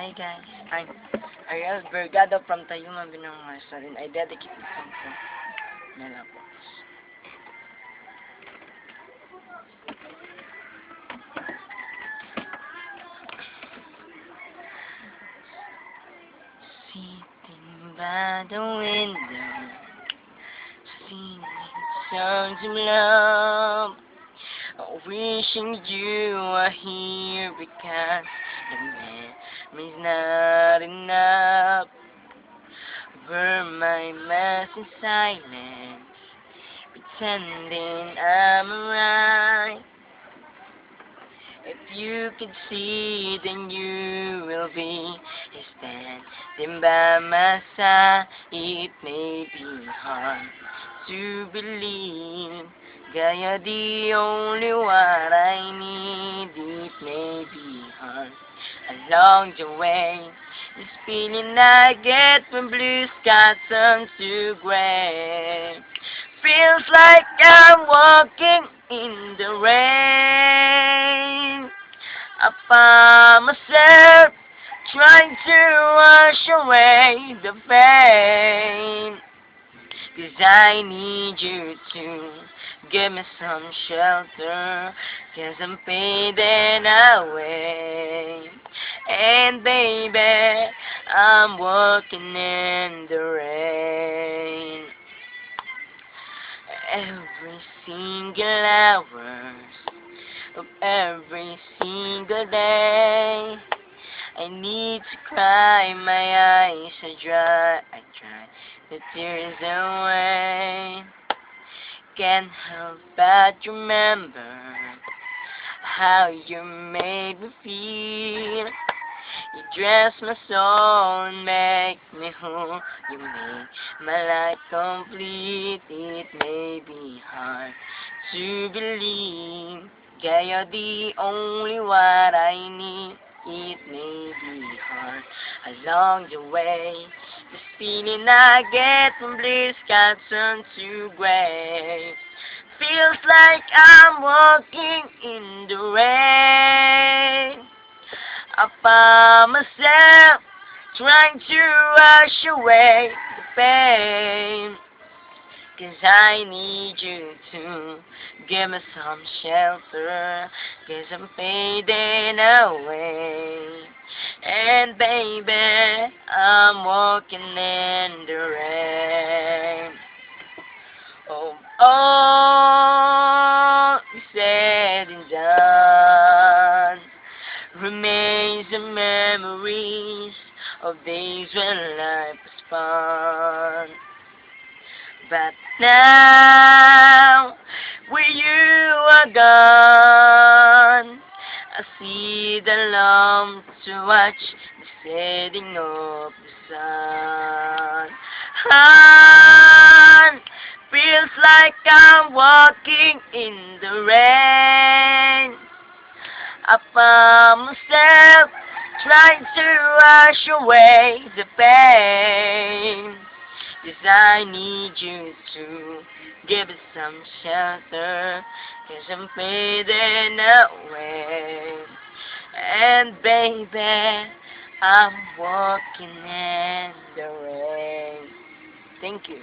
Hi guys, I'm Ariel Bergado from Tayuma Binangarsa, and I dedicate this song to Nela po. Sitting by the window, singing songs of love, wishing you were here because the memory's not enough. Burn my mess in silence, pretending I'm alright. If you could see, then you will be standing by my side. It may be hard to believe, Gaya the only what I need. It may be hard along the way, this feeling I get when blue skies turn to gray. Feels like I'm walking in the rain. I find myself trying to wash away the pain. 'Cause I need you to give me some shelter, 'cause I'm fading away. And baby, I'm walking in the rain. Every single hour of every single day, I need to cry, my eyes are dry. I try the tears away. Can't help but remember how you made me feel. You dress my soul and make me whole. You make my life complete. It may be hard to believe, yeah, you're the only what I need. It may be hard along the way, this feeling I get when blue skies turn to gray. Feels like I'm walking in the rain. I found myself trying to wash away the pain. 'Cause I need you to give me some shelter, 'cause I'm fading away. And baby, I'm walking in the rain. Oh, all said and done remains the memories of days when life was fun. But now, where you are gone, I see the lump to watch the setting of the sun. And feels like I'm walking in the rain. I found myself trying to wash away the pain. 'Cause I need you to give it some shelter, 'cause I'm fading away. And baby, I'm walking in the rain. Thank you.